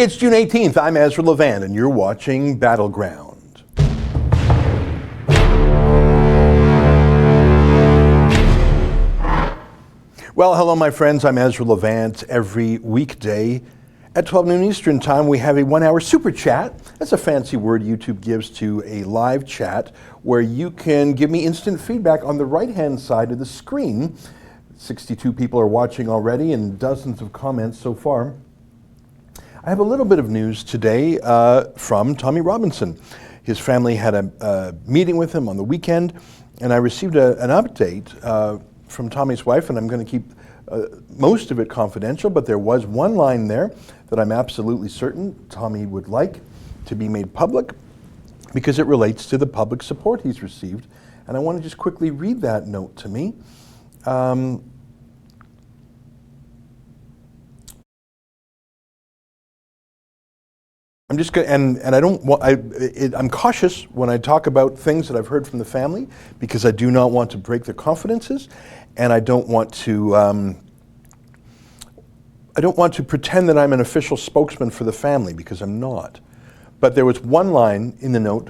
It's June 18th. I'm Ezra Levant, and you're watching Battleground. Well, hello, my friends. I'm Ezra Levant. Every weekday at 12 noon Eastern Time, we have a 1-hour super chat. That's a fancy word YouTube gives to a live chat where you can give me instant feedback on the right-hand side of the screen. 62 people are watching already and dozens of comments so far. I have a little bit of news today from Tommy Robinson. His family had a meeting with him on the weekend, and I received an update from Tommy's wife, and I'm going to keep most of it confidential, but there was one line there that I'm absolutely certain Tommy would like to be made public because it relates to the public support he's received. And I want to just quickly read that note to me. I'm just going, and I don't want. I'm cautious when I talk about things that I've heard from the family because I do not want to break their confidences, and I don't want to. I don't want to pretend that I'm an official spokesman for the family because I'm not. But there was one line in the note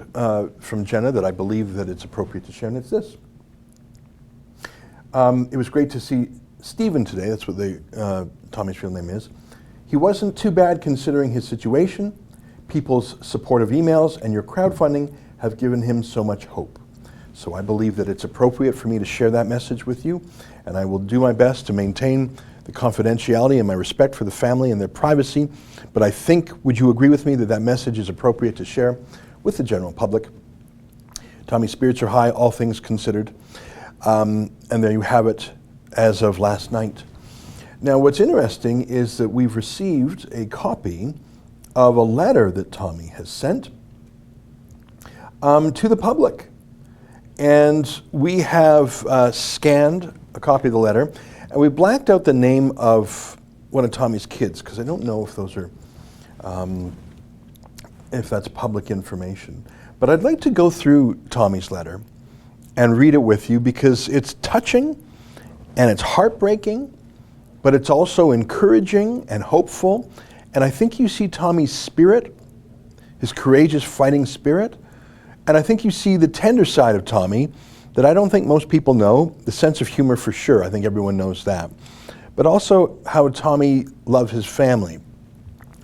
from Jenna that I believe that it's appropriate to share, and it's this. It was great to see Stephen today. That's what Tommy's real name is. He wasn't too bad considering his situation. People's supportive emails and your crowdfunding have given him so much hope. So I believe that it's appropriate for me to share that message with you, and I will do my best to maintain the confidentiality and my respect for the family and their privacy. But I think, would you agree with me that that message is appropriate to share with the general public? Tommy's spirits are high, all things considered. And there you have it as of last night. Now, what's interesting is that we've received a copy of a letter that Tommy has sent to the public. And we have scanned a copy of the letter, and we blacked out the name of one of Tommy's kids, because I don't know if those are, if that's public information. But I'd like to go through Tommy's letter and read it with you, because it's touching, and it's heartbreaking, but it's also encouraging and hopeful. And I think you see Tommy's spirit, his courageous fighting spirit. And I think you see the tender side of Tommy that I don't think most people know, the sense of humor for sure. I think everyone knows that. But also how Tommy loves his family.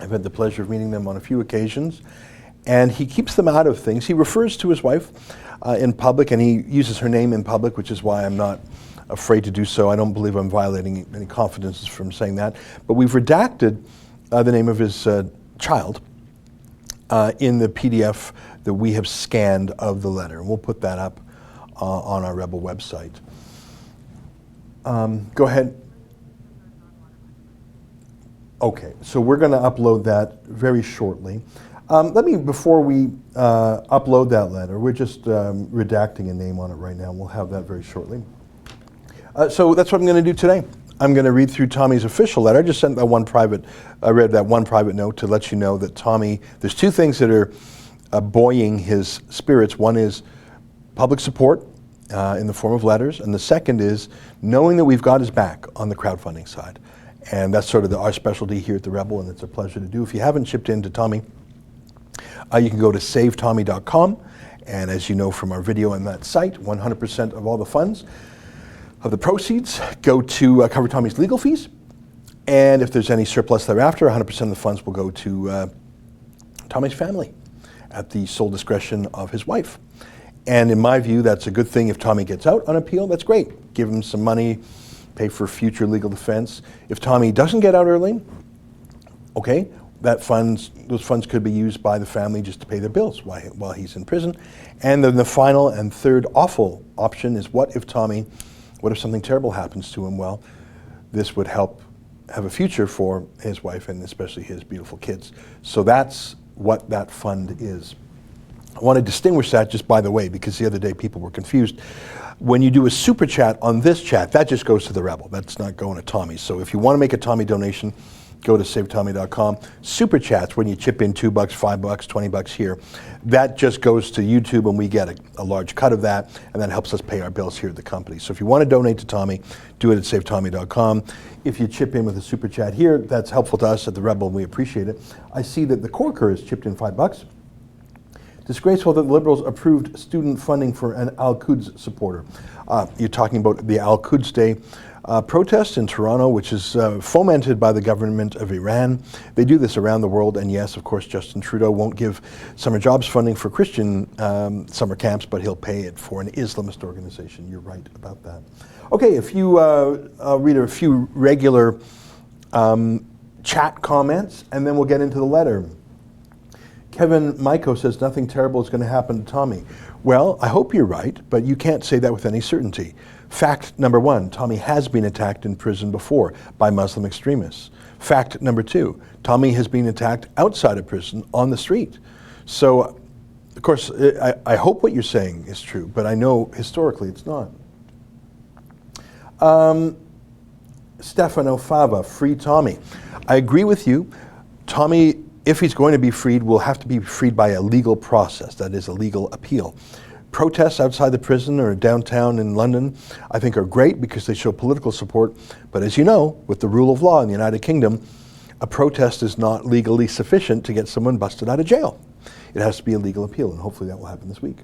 I've had the pleasure of meeting them on a few occasions. And he keeps them out of things. He refers to his wife in public, and he uses her name in public, which is why I'm not afraid to do so. I don't believe I'm violating any confidences from saying that. But we've redacted the name of his child in the PDF that we have scanned of the letter. And we'll put that up on our Rebel website. Go ahead. Okay, so we're going to upload that very shortly. Before we upload that letter, we're just redacting a name on it right now. We'll have that very shortly. So that's what I'm going to do today. I'm going to read through Tommy's official letter. I just sent that I read that one private note to let you know that Tommy, there's two things that are buoying his spirits. One is public support in the form of letters, and the second is knowing that we've got his back on the crowdfunding side. And that's sort of our specialty here at the Rebel, and it's a pleasure to do. If you haven't chipped in to Tommy, you can go to savetommy.com, and as you know from our video on that site, 100% of all the funds of the proceeds go to cover Tommy's legal fees, and if there's any surplus thereafter, 100% of the funds will go to Tommy's family at the sole discretion of his wife. And in my view, that's a good thing. If Tommy gets out on appeal, that's great. Give him some money, pay for future legal defense. If Tommy doesn't get out early, okay, those funds could be used by the family just to pay their bills while he's in prison. And then the final and third awful option is what if something terrible happens to him? Well, this would help have a future for his wife and especially his beautiful kids. So that's what that fund is. I want to distinguish that just by the way, because the other day people were confused. When you do a super chat on this chat, that just goes to the Rebel. That's not going to Tommy. So if you want to make a Tommy donation, go to SaveTommy.com. Super Chats, when you chip in $2, $5, $20 here, that just goes to YouTube and we get a large cut of that, and that helps us pay our bills here at the company. So if you want to donate to Tommy, do it at SaveTommy.com. If you chip in with a Super Chat here, that's helpful to us at The Rebel, and we appreciate it. I see that the Corker has chipped in $5. Disgraceful that the Liberals approved student funding for an Al-Quds supporter. You're talking about the Al-Quds Day protest in Toronto, which is fomented by the government of Iran. They do this around the world, and yes, of course, Justin Trudeau won't give summer jobs funding for Christian summer camps, but he'll pay it for an Islamist organization. You're right about that. Okay, if you I'll read a few regular chat comments, and then we'll get into the letter. Kevin Maiko says nothing terrible is going to happen to Tommy. Well, I hope you're right, but you can't say that with any certainty. Fact number one, Tommy has been attacked in prison before by Muslim extremists. Fact number two, Tommy has been attacked outside of prison on the street. So, of course, I hope what you're saying is true, but I know historically it's not. Stefano Fava, free Tommy. I agree with you. Tommy, if he's going to be freed, will have to be freed by a legal process, that is a legal appeal. Protests outside the prison or downtown in London, I think, are great because they show political support. But as you know, with the rule of law in the United Kingdom, a protest is not legally sufficient to get someone busted out of jail. It has to be a legal appeal, and hopefully that will happen this week.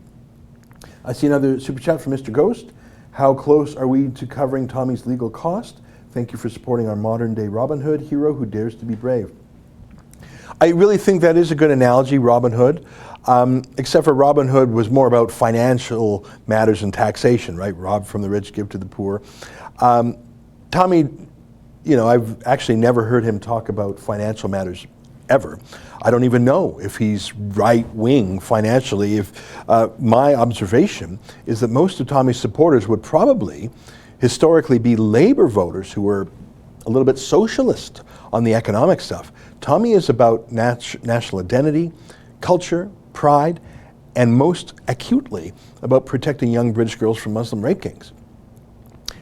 I see another super chat from Mr. Ghost. How close are we to covering Tommy's legal cost? Thank you for supporting our modern-day Robin Hood hero who dares to be brave. I really think that is a good analogy, Robin Hood, except for Robin Hood was more about financial matters and taxation, right? Rob from the rich, give to the poor. Tommy, you know, I've actually never heard him talk about financial matters ever. I don't even know if he's right-wing financially. My observation is that most of Tommy's supporters would probably historically be Labour voters who were a little bit socialist on the economic stuff. Tommy is about national identity, culture, pride, and most acutely about protecting young British girls from Muslim rape kings.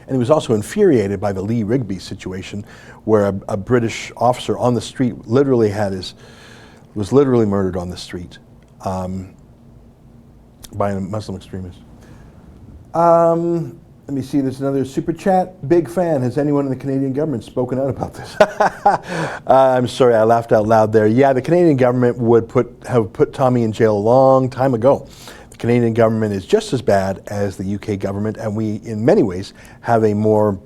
And he was also infuriated by the Lee Rigby situation, where a British officer on the street literally was literally murdered on the street by a Muslim extremist. Let me see, there's another super chat. Big fan. Has anyone in the Canadian government spoken out about this? I'm sorry, I laughed out loud there. Yeah, the Canadian government would have put Tommy in jail a long time ago. The Canadian government is just as bad as the UK government, and we, in many ways, have a more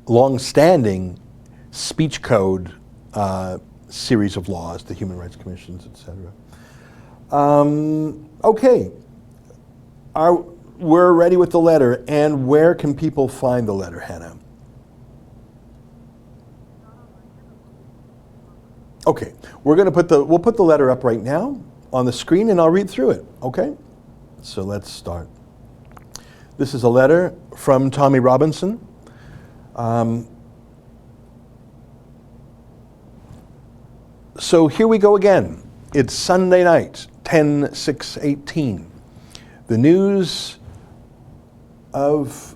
long-standing speech code series of laws, the Human Rights Commissions, etc. Okay. We're ready with the letter, and where can people find the letter, Hannah? Okay, we'll put the letter up right now on the screen, and I'll read through it. Okay, so let's start. This is a letter from Tommy Robinson. So here we go again. It's Sunday night, 10/6/18. The news of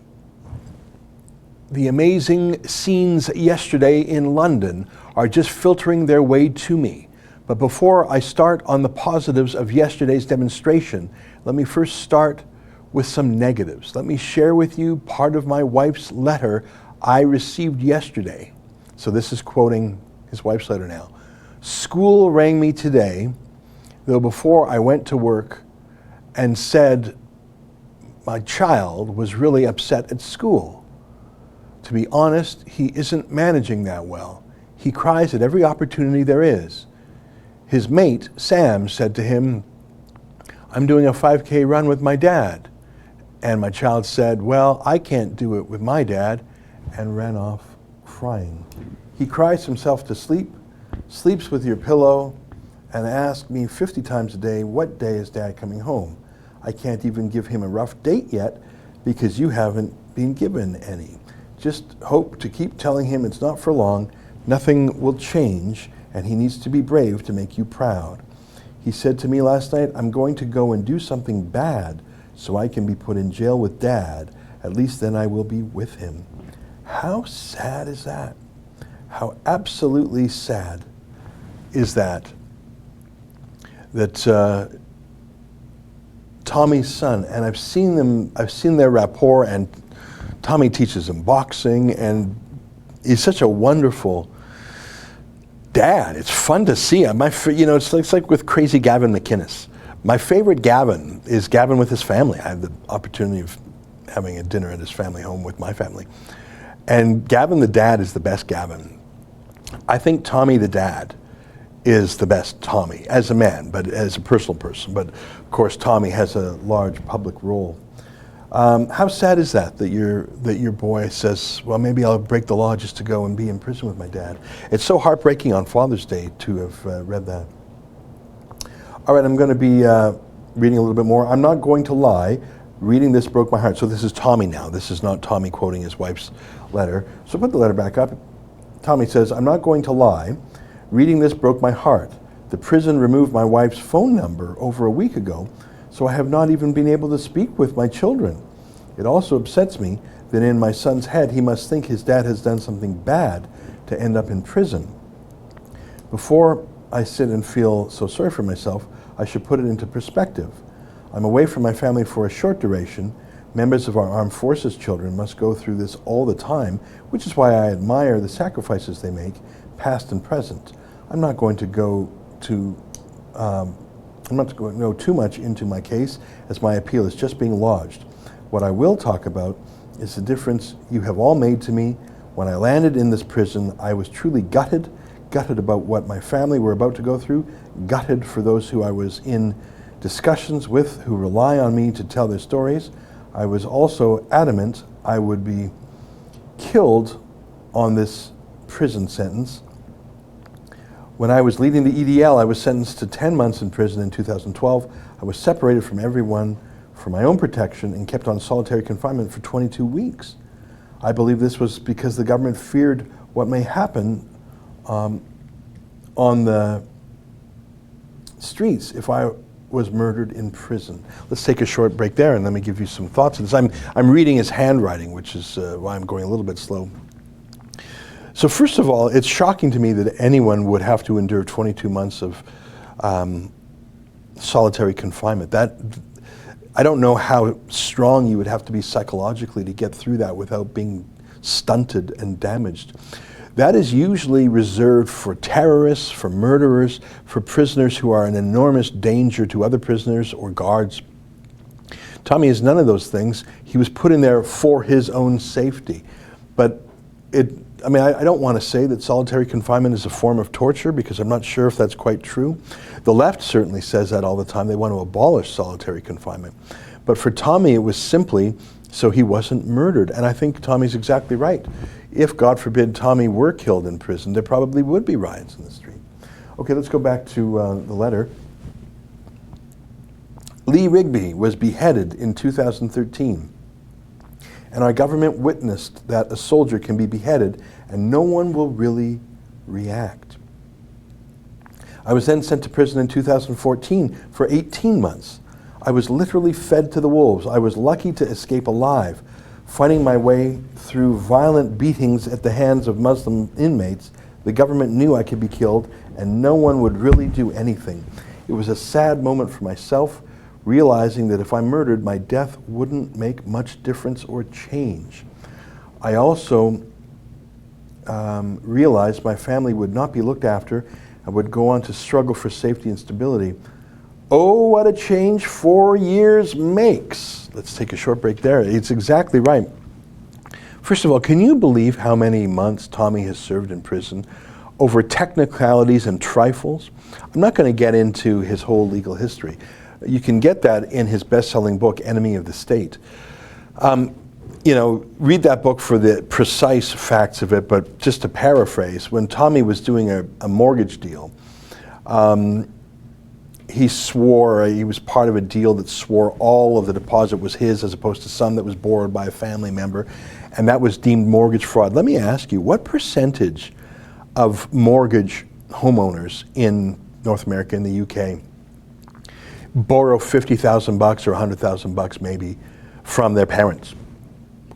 the amazing scenes yesterday in London are just filtering their way to me. But before I start on the positives of yesterday's demonstration, let me first start with some negatives. Let me share with you part of my wife's letter I received yesterday. So this is quoting his wife's letter now. School rang me today, though before I went to work, and said my child was really upset at school. To be honest, he isn't managing that well. He cries at every opportunity there is. His mate, Sam, said to him, I'm doing a 5K run with my dad. And my child said, well, I can't do it with my dad, and ran off crying. He cries himself to sleep, sleeps with your pillow, and asks me 50 times a day, what day is dad coming home? I can't even give him a rough date yet because you haven't been given any. Just hope to keep telling him it's not for long, nothing will change, and he needs to be brave to make you proud. He said to me last night, I'm going to go and do something bad so I can be put in jail with dad. At least then I will be with him. How sad is that? how absolutely sad is that Tommy's son, and I've seen their rapport, and Tommy teaches him boxing, and he's such a wonderful dad. It's fun to see him. It's like with crazy Gavin McInnes. My favorite Gavin is Gavin with his family. I had the opportunity of having a dinner at his family home with my family. And Gavin the dad is the best Gavin. I think Tommy the dad is the best Tommy as a man, but as a personal person. But of course, Tommy has a large public role. How sad is that your boy says, well, maybe I'll break the law just to go and be in prison with my dad? It's so heartbreaking on Father's Day to have read that. All right, I'm going to be reading a little bit more. I'm not going to lie. Reading this broke my heart. So this is Tommy now. This is not Tommy quoting his wife's letter. So put the letter back up. Tommy says, I'm not going to lie. Reading this broke my heart. The prison removed my wife's phone number over a week ago, so I have not even been able to speak with my children. It also upsets me that in my son's head he must think his dad has done something bad to end up in prison. Before I sit and feel so sorry for myself, I should put it into perspective. I'm away from my family for a short duration. Members of our armed forces children must go through this all the time, which is why I admire the sacrifices they make, past and present. I'm not going to go too much into my case, as my appeal is just being lodged. What I will talk about is the difference you have all made to me. When I landed in this prison, I was truly gutted about what my family were about to go through, gutted for those who I was in discussions with who rely on me to tell their stories. I was also adamant I would be killed on this prison sentence. When I was leading the EDL, I was sentenced to 10 months in prison in 2012. I was separated from everyone for my own protection and kept on solitary confinement for 22 weeks. I believe this was because the government feared what may happen on the streets if I was murdered in prison. Let's take a short break there and let me give you some thoughts on this. I'm reading his handwriting, which is why I'm going a little bit slow. So first of all, it's shocking to me that anyone would have to endure 22 months of solitary confinement. I don't know how strong you would have to be psychologically to get through that without being stunted and damaged. That is usually reserved for terrorists, for murderers, for prisoners who are an enormous danger to other prisoners or guards. Tommy is none of those things. He was put in there for his own safety. But I don't want to say that solitary confinement is a form of torture because I'm not sure if that's quite true. The left certainly says that all the time. They want to abolish solitary confinement. But for Tommy, it was simply so he wasn't murdered. And I think Tommy's exactly right. If, God forbid, Tommy were killed in prison, there probably would be riots in the street. Okay, let's go back to the letter. Lee Rigby was beheaded in 2013. And our government witnessed that a soldier can be beheaded and no one will really react. I was then sent to prison in 2014 for 18 months. I was literally fed to the wolves. I was lucky to escape alive. Fighting my way through violent beatings at the hands of Muslim inmates, the government knew I could be killed and no one would really do anything. It was a sad moment for myself, realizing that if I murdered, my death wouldn't make much difference or change. I also realized my family would not be looked after and would go on to struggle for safety and stability. Oh, what a change 4 years makes. Let's take a short break there. It's exactly right. First of all, can you believe how many months Tommy has served in prison over technicalities and trifles? I'm not going to get into his whole legal history. You can get that in his best-selling book, Enemy of the State. Read that book for the precise facts of it, but just to paraphrase, when Tommy was doing a mortgage deal, he swore, he was part of a deal that swore all of the deposit was his as opposed to some that was borrowed by a family member, and that was deemed mortgage fraud. Let me ask you, what percentage of mortgage homeowners in North America, in the UK, borrow $50,000 or $100,000 maybe from their parents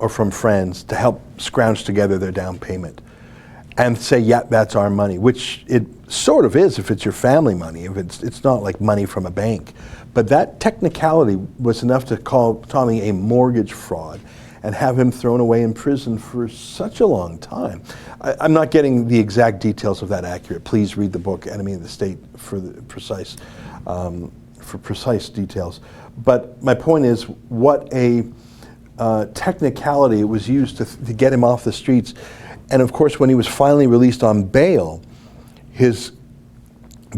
or from friends to help scrounge together their down payment? and say, yeah, that's our money, which it sort of is if it's your family money, if it's not like money from a bank. But that technicality was enough to call Tommy a mortgage fraud and have him thrown away in prison for such a long time. I'm not getting the exact details of that accurate. Please read the book, Enemy of the State, for the precise details. But my point is, what a technicality it was used to get him off the streets. And of course, when he was finally released on bail, his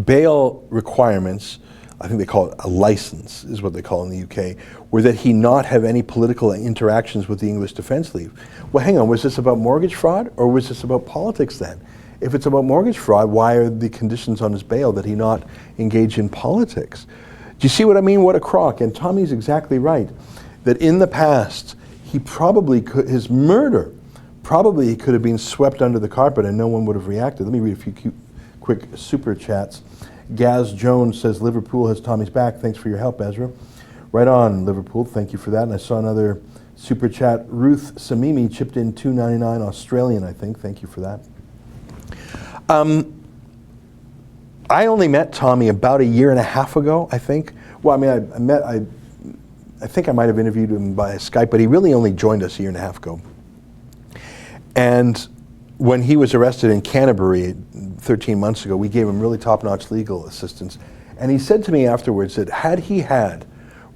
bail requirements, I think they call it a license, is what they call it in the UK, were that he not have any political interactions with the English Defence League. Well, hang on, was this about mortgage fraud, or was this about politics then? If it's about mortgage fraud, why are the conditions on his bail that he not engage in politics? Do you see what I mean? What a crock. And Tommy's exactly right, that in the past, he probably could, his murder, probably he could have been swept under the carpet and no one would have reacted. Let me read a few quick super chats. Gaz Jones says, Liverpool has Tommy's back. Thanks for your help, Ezra. Right on, Liverpool. Thank you for that. And I saw another super chat. Ruth Samimi chipped in $2.99 Australian, I think. Thank you for that. I only met Tommy about a year and a half ago, I think. Well, I mean, I think I might have interviewed him by Skype, but he really only joined us a year and a half ago. And when he was arrested in Canterbury 13 months ago, we gave him really top-notch legal assistance. And he said to me afterwards that had he had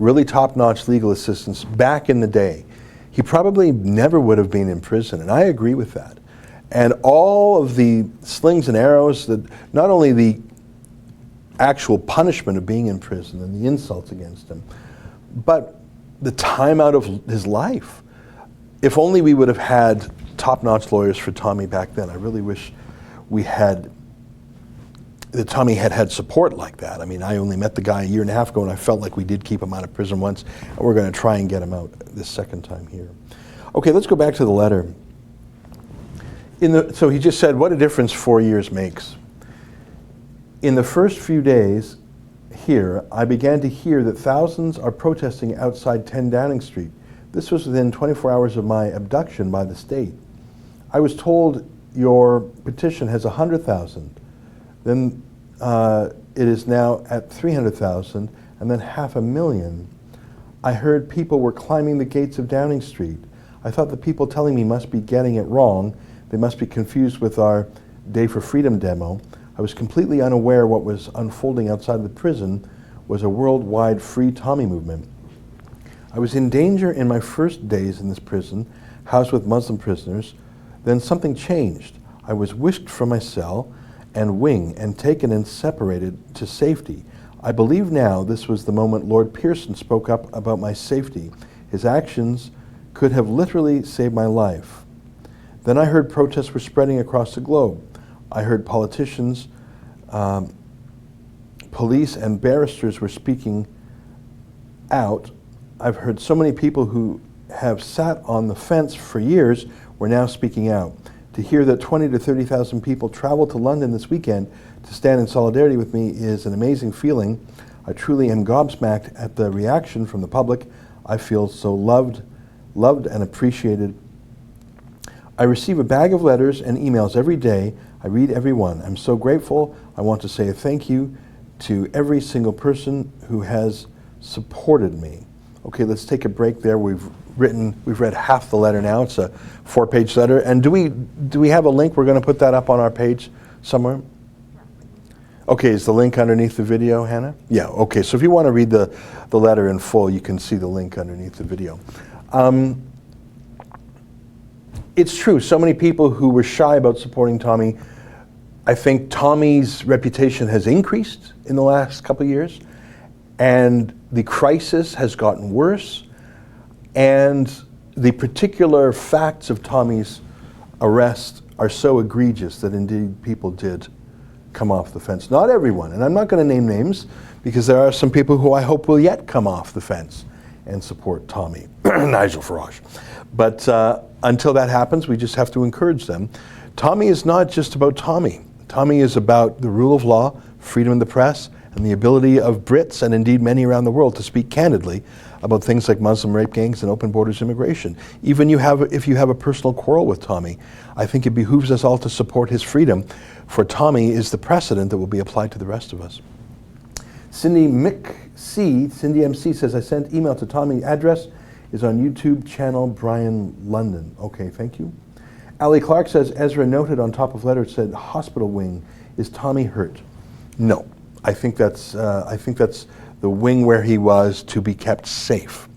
really top-notch legal assistance back in the day, he probably never would have been in prison. And I agree with that. And all of the slings and arrows, that not only the actual punishment of being in prison and the insults against him, but the time out of his life. If only we would have had top-notch lawyers for Tommy back then. I really wish that Tommy had support like that. I mean, I only met the guy a year and a half ago, and I felt like we did keep him out of prison once, and we're going to try and get him out this second time here. Okay, let's go back to the letter. So he just said, what a difference 4 years makes. In the first few days here, I began to hear that thousands are protesting outside 10 Downing Street. This was within 24 hours of my abduction by the state. I was told your petition has 100,000. Then it is now at 300,000, and then 500,000. I heard people were climbing the gates of Downing Street. I thought the people telling me must be getting it wrong. They must be confused with our Day for Freedom demo. I was completely unaware what was unfolding outside the prison was a worldwide Free Tommy movement. I was in danger in my first days in this prison, housed with Muslim prisoners. Then something changed. I was whisked from my cell and wing and taken and separated to safety. I believe now this was the moment Lord Pearson spoke up about my safety. His actions could have literally saved my life. Then I heard protests were spreading across the globe. I heard politicians, police and barristers were speaking out. I've heard so many people who have sat on the fence for years were now speaking out. To hear that 20 to 30,000 people traveled to London this weekend to stand in solidarity with me is an amazing feeling. I truly am gobsmacked at the reaction from the public. I feel so loved and appreciated. I receive a bag of letters and emails every day. I read every one. I'm so grateful. I want to say a thank you to every single person who has supported me. Okay, let's take a break there. We've read half the letter now. It's a 4-page letter. And do we have a link? We're going to put that up on our page somewhere. Okay, is the link underneath the video, Hannah? Yeah, okay. So if you want to read the letter in full, you can see the link underneath the video. It's true, so many people who were shy about supporting Tommy, I think Tommy's reputation has increased in the last couple of years, and the crisis has gotten worse, and the particular facts of Tommy's arrest are so egregious that indeed people did come off the fence. Not everyone, and I'm not going to name names, because there are some people who I hope will yet come off the fence and support Tommy, Nigel Farage. But until that happens, we just have to encourage them. Tommy is not just about Tommy. Tommy is about the rule of law, freedom of the press, and the ability of Brits, and indeed many around the world, to speak candidly about things like Muslim rape gangs and open borders immigration. Even if you have a personal quarrel with Tommy, I think it behooves us all to support his freedom, for Tommy is the precedent that will be applied to the rest of us. Cindy MC says, I sent email to Tommy. Address is on YouTube channel Brian London. Okay, thank you. Ali Clark says, Ezra noted on top of letter, it said hospital wing. Is Tommy hurt? No. I think that's the wing where he was to be kept safe.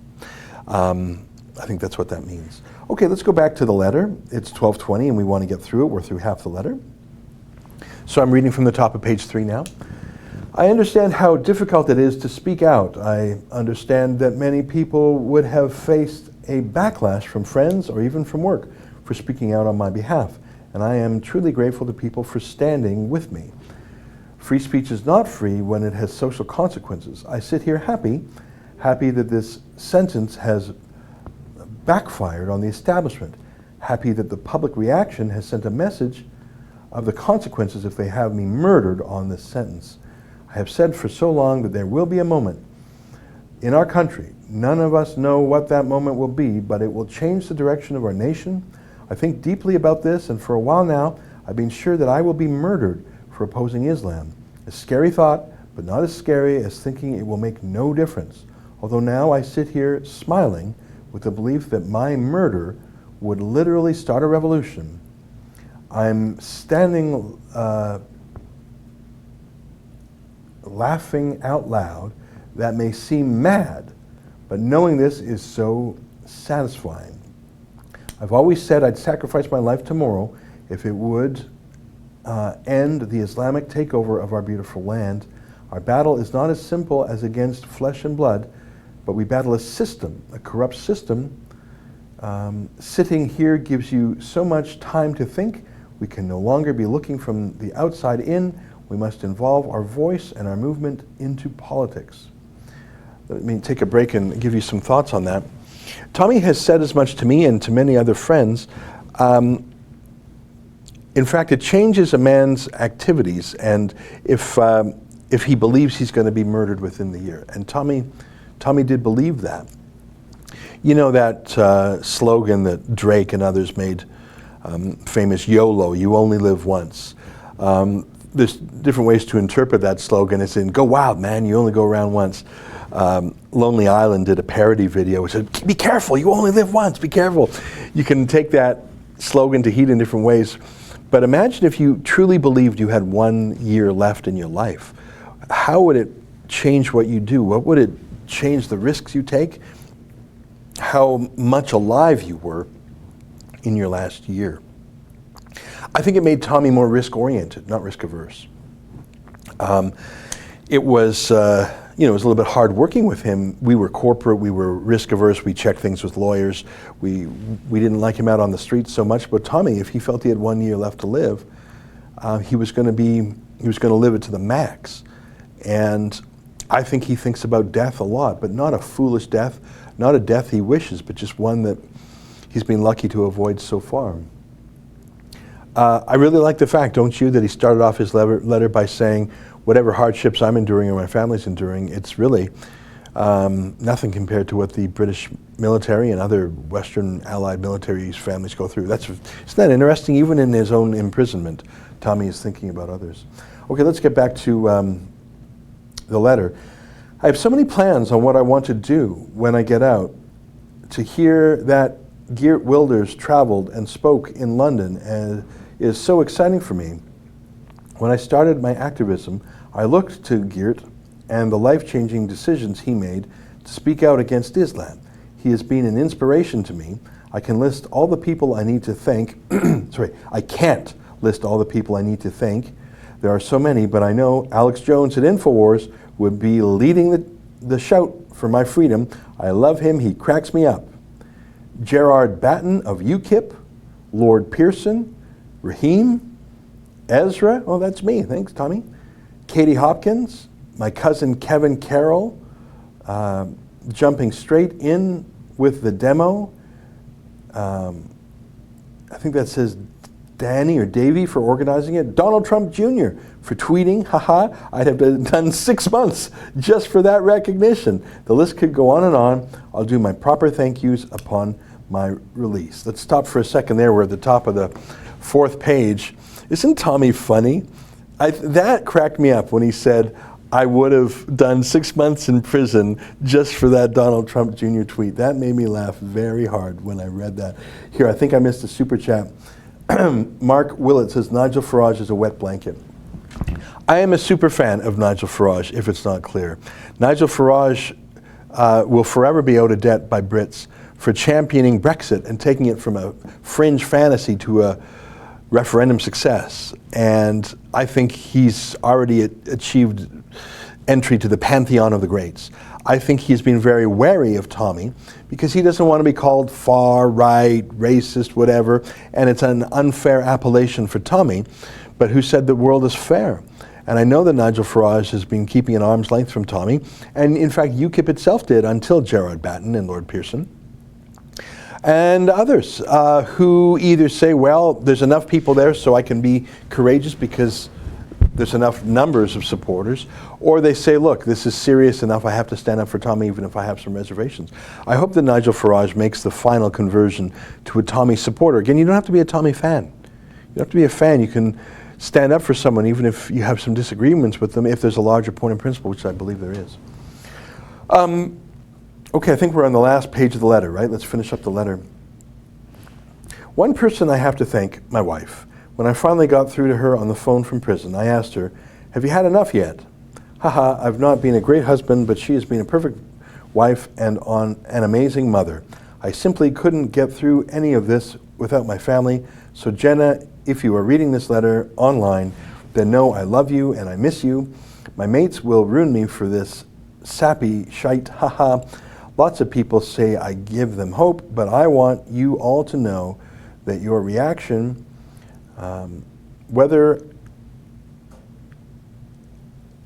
I think that's what that means. Okay, let's go back to the letter. It's 12:20 and we want to get through it. We're through half the letter. So I'm reading from the top of page 3 now. I understand how difficult it is to speak out. I understand that many people would have faced a backlash from friends or even from work for speaking out on my behalf. And I am truly grateful to people for standing with me. Free speech is not free when it has social consequences. I sit here happy that this sentence has backfired on the establishment, happy that the public reaction has sent a message of the consequences if they have me murdered on this sentence. I have said for so long that there will be a moment in our country. None of us know what that moment will be, but it will change the direction of our nation. I think deeply about this, and for a while now, I've been sure that I will be murdered for opposing Islam. A scary thought, but not as scary as thinking it will make no difference. Although now I sit here smiling with the belief that my murder would literally start a revolution. I'm standing laughing out loud. That may seem mad, but knowing this is so satisfying. I've always said I'd sacrifice my life tomorrow if it would end the Islamic takeover of our beautiful land. Our battle is not as simple as against flesh and blood, but we battle a system, a corrupt system. Sitting here gives you so much time to think. We can no longer be looking from the outside in. We must involve our voice and our movement into politics. Let me take a break and give you some thoughts on that. Tommy has said as much to me and to many other friends. In fact, it changes a man's activities, and if he believes he's going to be murdered within the year. And Tommy did believe that. You know that slogan that Drake and others made famous, YOLO, you only live once. There's different ways to interpret that slogan. It's in, go wild, man, you only go around once. Lonely Island did a parody video which said, be careful, you only live once, be careful. You can take that slogan to heat in different ways. But imagine if you truly believed you had 1 year left in your life. How would it change what you do? What would it change the risks you take? How much alive you were in your last year? I think it made Tommy more risk-oriented, not risk-averse. It was it was a little bit hard working with him. We were corporate, we were risk-averse, we checked things with lawyers. We didn't like him out on the streets so much, but Tommy, if he felt he had 1 year left to live, he was going to live it to the max. And I think he thinks about death a lot, but not a foolish death, not a death he wishes, but just one that he's been lucky to avoid so far. I really like the fact, don't you, that he started off his letter by saying, whatever hardships I'm enduring or my family's enduring, it's really nothing compared to what the British military and other Western allied military families go through. Isn't that interesting? Even in his own imprisonment, Tommy is thinking about others. Okay, let's get back to the letter. I have so many plans on what I want to do when I get out. To hear that Geert Wilders traveled and spoke in London is so exciting for me. When I started my activism, I looked to Geert and the life-changing decisions he made to speak out against Islam. He has been an inspiration to me. I can list all the people I need to thank. I can't list all the people I need to thank. There are so many, but I know Alex Jones at InfoWars would be leading the shout for my freedom. I love him. He cracks me up. Gerard Batten of UKIP, Lord Pearson, Raheem, Ezra, oh, that's me, thanks, Tommy. Katie Hopkins, my cousin Kevin Carroll, jumping straight in with the demo. I think that says Danny or Davey for organizing it, Donald Trump Jr. for tweeting, haha, I'd have done 6 months just for that recognition. The list could go on and on. I'll do my proper thank yous upon my release. Let's stop for a second there. We're at the top of the 4th page. Isn't Tommy funny? That cracked me up when he said, I would have done 6 months in prison just for that Donald Trump Jr. tweet. That made me laugh very hard when I read that. Here, I think I missed a super chat. Mark Willett says, Nigel Farage is a wet blanket. I am a super fan of Nigel Farage, if it's not clear. Nigel Farage will forever be out of debt by Brits for championing Brexit and taking it from a fringe fantasy to a referendum success. And I think he's already achieved entry to the pantheon of the greats. I think he's been very wary of Tommy because he doesn't want to be called far right, racist, whatever, and it's an unfair appellation for Tommy, but who said the world is fair? And I know that Nigel Farage has been keeping an arm's length from Tommy, and in fact UKIP itself did until Gerard Batten and Lord Pearson. And others who either say, well, there's enough people there so I can be courageous because there's enough numbers of supporters, or they say, look, this is serious enough, I have to stand up for Tommy even if I have some reservations. I hope that Nigel Farage makes the final conversion to a Tommy supporter. Again, you don't have to be a Tommy fan. You don't have to be a fan. You can stand up for someone even if you have some disagreements with them, if there's a larger point of principle, which I believe there is. Okay, I think we're on the last page of the letter, right? Let's finish up the letter. One person I have to thank, my wife. When I finally got through to her on the phone from prison, I asked her, have you had enough yet? Haha, I've not been a great husband, but she has been a perfect wife and an amazing mother. I simply couldn't get through any of this without my family. So Jenna, if you are reading this letter online, then know I love you and I miss you. My mates will ruin me for this sappy shite, haha. Lots of people say I give them hope, but I want you all to know that your reaction, whether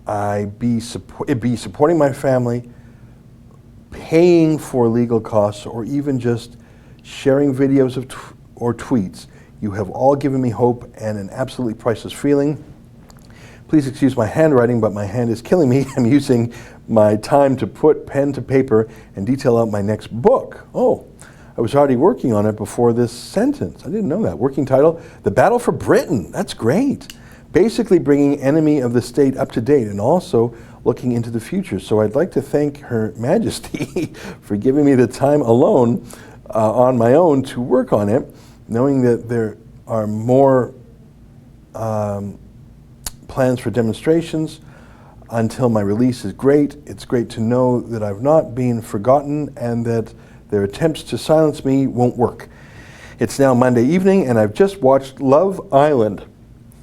I be supporting my family, paying for legal costs, or even just sharing videos or tweets, you have all given me hope and an absolutely priceless feeling. Please excuse my handwriting, but my hand is killing me. I'm using my time to put pen to paper and detail out my next book. Oh, I was already working on it before this sentence. I didn't know that. Working title, The Battle for Britain. That's great. Basically bringing enemy of the state up to date and also looking into the future. So I'd like to thank Her Majesty for giving me the time alone on my own to work on it, knowing that there are more plans for demonstrations until my release is great. It's great to know that I've not been forgotten and that their attempts to silence me won't work. It's now Monday evening and I've just watched Love Island.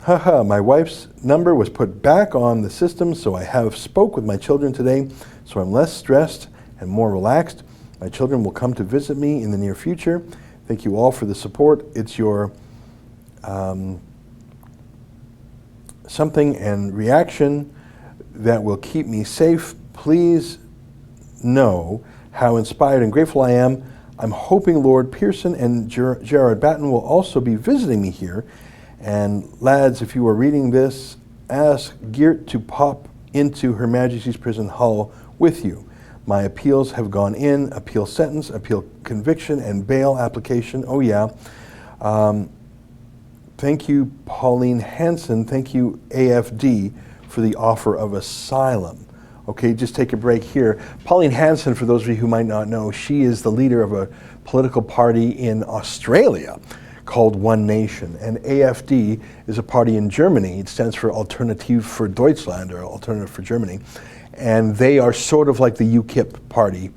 Haha, my wife's number was put back on the system, so I have spoke with my children today, so I'm less stressed and more relaxed. My children will come to visit me in the near future. Thank you all for the support. It's your something and reaction that will keep me safe. Please know how inspired and grateful I am. I'm hoping Lord Pearson and Gerard Batten will also be visiting me here. And lads, if you are reading this, ask Geert to pop into Her Majesty's Prison Hull with you. My appeals have gone in, appeal sentence, appeal conviction, and bail application. Oh yeah. Thank you, Pauline Hanson. Thank you, AFD, for the offer of asylum. Okay, just take a break here. Pauline Hanson, for those of you who might not know, she is the leader of a political party in Australia called One Nation. And AFD is a party in Germany. It stands for Alternative für Deutschland, or Alternative for Germany. And they are sort of like the UKIP party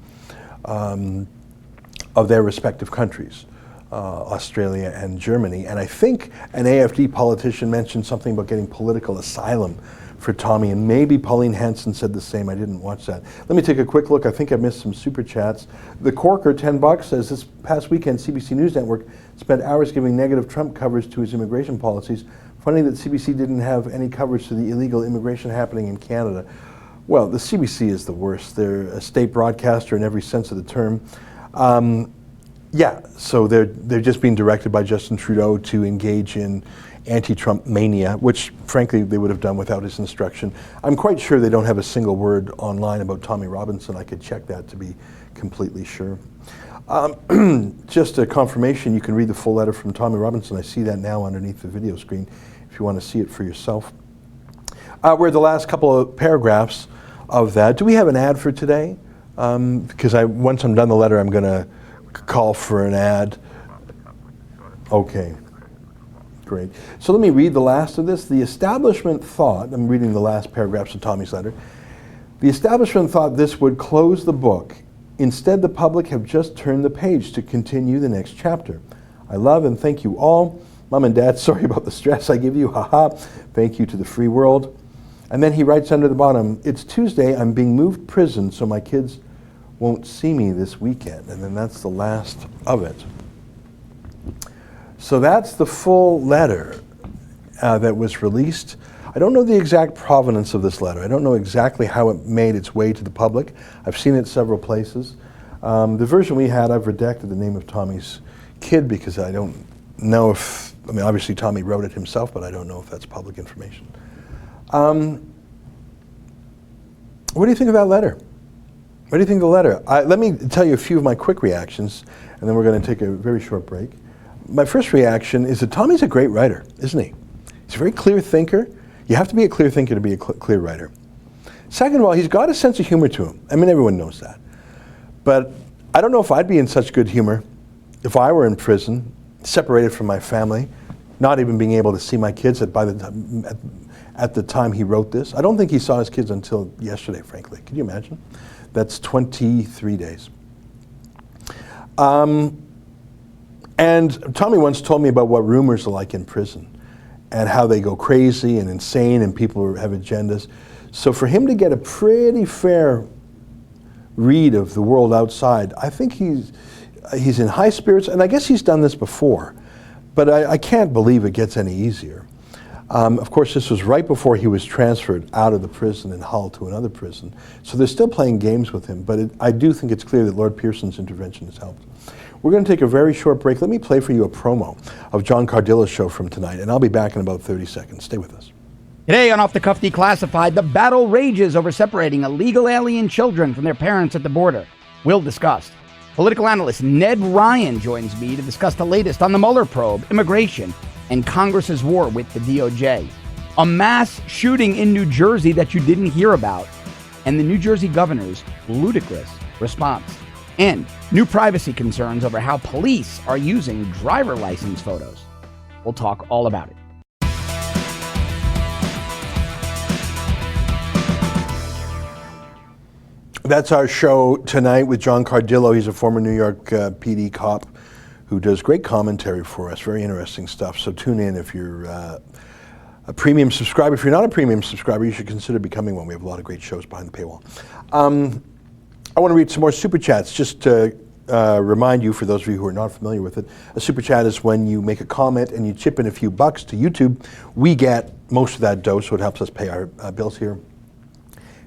of their respective countries, Australia and Germany. And I think an AFD politician mentioned something about getting political asylum for Tommy, and maybe Pauline Hanson said the same. I didn't watch that. Let me take a quick look. I think I missed some super chats. The Corker, $10, says this past weekend CBC News Network spent hours giving negative Trump coverage to his immigration policies. Funny that CBC didn't have any coverage to the illegal immigration happening in Canada. Well, the CBC is the worst. They're a state broadcaster in every sense of the term. Yeah, so they're just being directed by Justin Trudeau to engage in anti-Trump mania, which frankly they would have done without his instruction. I'm quite sure they don't have a single word online about Tommy Robinson. I could check that to be completely sure. Just a confirmation, you can read the full letter from Tommy Robinson. I see that now underneath the video screen if you want to see it for yourself. We're the last couple of paragraphs of that. Do we have an ad for today? Because once I'm done the letter, I'm going to call for an ad. Okay, great. So let me read the last of this. The establishment thought, I'm reading the last paragraphs of Tommy's letter. The establishment thought this would close the book. Instead, the public have just turned the page to continue the next chapter. I love and thank you all. Mom and Dad, sorry about the stress I give you. Haha. Thank you to the free world. And then he writes under the bottom, it's Tuesday, I'm being moved prison so my kids won't see me this weekend. And then that's the last of it. So that's the full letter that was released. I don't know the exact provenance of this letter. I don't know exactly how it made its way to the public. I've seen it several places. The version we had, I've redacted the name of Tommy's kid because I don't know if, I mean, obviously Tommy wrote it himself, but I don't know if that's public information. What do you think of that letter? What do you think of the letter? Let me tell you a few of my quick reactions, and then we're going to take a very short break. My first reaction is that Tommy's a great writer, isn't he? He's a very clear thinker. You have to be a clear thinker to be a clear writer. Second of all, he's got a sense of humor to him. I mean, everyone knows that. But I don't know if I'd be in such good humor if I were in prison, separated from my family, not even being able to see my kids at the time he wrote this. I don't think he saw his kids until yesterday, frankly. Can you imagine? That's 23 days. And Tommy once told me about what rumors are like in prison and how they go crazy and insane and people have agendas. So for him to get a pretty fair read of the world outside, I think he's in high spirits, and I guess he's done this before, but I can't believe it gets any easier. Of course, this was right before he was transferred out of the prison in Hull to another prison. So they're still playing games with him, but I do think it's clear that Lord Pearson's intervention has helped. We're going to take a very short break. Let me play for you a promo of John Cardillo's show from tonight, and I'll be back in about 30 seconds. Stay with us. Today on Off the Cuff Declassified, the battle rages over separating illegal alien children from their parents at the border. We'll discuss. Political analyst Ned Ryan joins me to discuss the latest on the Mueller probe, immigration, and Congress's war with the DOJ. A mass shooting in New Jersey that you didn't hear about, and the New Jersey governor's ludicrous response. And new privacy concerns over how police are using driver license photos. We'll talk all about it. That's our show tonight with John Cardillo. He's a former New York PD cop who does great commentary for us, very interesting stuff. So tune in if you're a premium subscriber. If you're not a premium subscriber, you should consider becoming one. We have a lot of great shows behind the paywall. I want to read some more Super Chats just to remind you, for those of you who are not familiar with it, a Super Chat is when you make a comment and you chip in a few bucks to YouTube. We get most of that dough, so it helps us pay our bills here.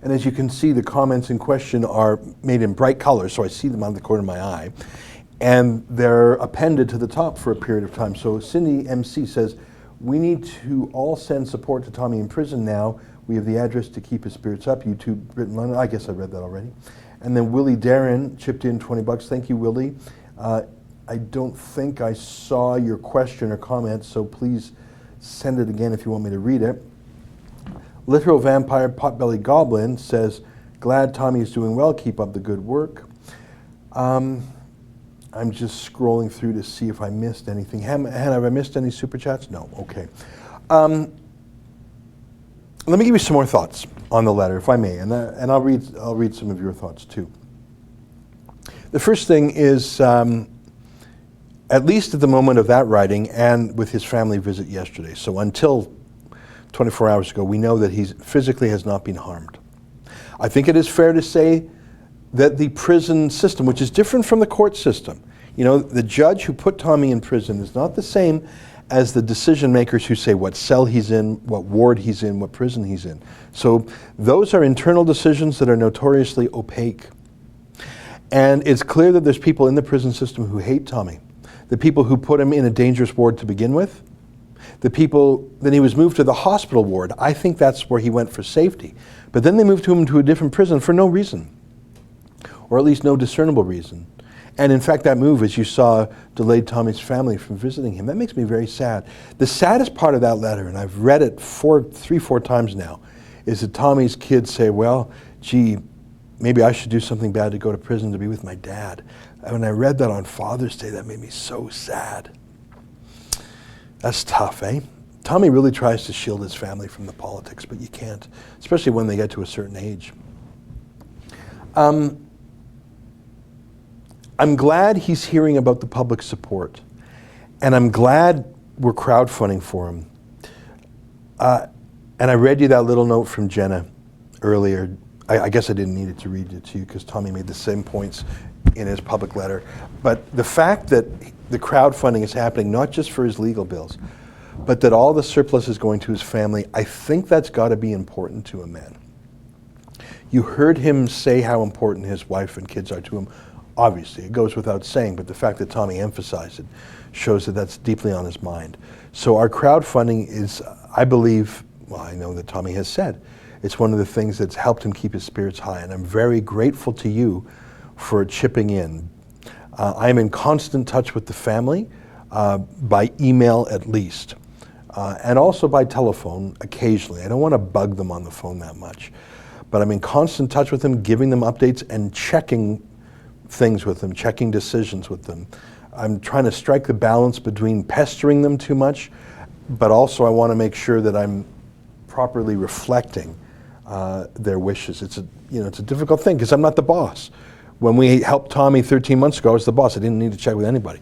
And as you can see, the comments in question are made in bright colors, so I see them out of the corner of my eye. And they're appended to the top for a period of time. So Cindy MC says, we need to all send support to Tommy in prison now. We have the address to keep his spirits up. YouTube, Britain, London. I guess I read that already. And then Willie Darren chipped in 20 bucks. Thank you, Willie. I don't think I saw your question or comment, so please send it again if you want me to read it. Literal Vampire Potbelly Goblin says, glad Tommy is doing well. Keep up the good work. I'm just scrolling through to see if I missed anything. Hannah, have I missed any Super Chats? No. Okay. Let me give you some more thoughts on the letter, if I may, and I'll read some of your thoughts too. The first thing is, at least at the moment of that writing and with his family visit yesterday, so until 24 hours ago, we know that he physically has not been harmed. I think it is fair to say that the prison system, which is different from the court system, you know, the judge who put Tommy in prison is not the same as the decision makers who say what cell he's in, what ward he's in, what prison he's in. So those are internal decisions that are notoriously opaque. And it's clear that there's people in the prison system who hate Tommy. The people who put him in a dangerous ward to begin with. The people, then he was moved to the hospital ward. I think that's where he went for safety. But then they moved him to a different prison for no reason, or at least no discernible reason. And in fact, that move, as you saw, delayed Tommy's family from visiting him. That makes me very sad. The saddest part of that letter, and I've read it 3-4 times now, is that Tommy's kids say, well, gee, maybe I should do something bad to go to prison to be with my dad. And when I read that on Father's Day, that made me so sad. That's tough, eh? Tommy really tries to shield his family from the politics, but you can't, especially when they get to a certain age. I'm glad he's hearing about the public support, and I'm glad we're crowdfunding for him. And I read you that little note from Jenna earlier. I guess I didn't need it to read it to you because Tommy made the same points in his public letter. But the fact that the crowdfunding is happening not just for his legal bills, but that all the surplus is going to his family, I think that's got to be important to a man. You heard him say how important his wife and kids are to him. Obviously, it goes without saying, but the fact that Tommy emphasized it shows that that's deeply on his mind. So our crowdfunding is, I believe, well, I know that Tommy has said, it's one of the things that's helped him keep his spirits high, and I'm very grateful to you for chipping in. I am in constant touch with the family, by email at least, and also by telephone occasionally. I don't want to bug them on the phone that much, but I'm in constant touch with them, giving them updates and checking things with them, checking decisions with them. I'm trying to strike the balance between pestering them too much, but also I want to make sure that I'm properly reflecting their wishes. It's a difficult thing because I'm not the boss. When we helped Tommy 13 months ago, I was the boss. I didn't need to check with anybody.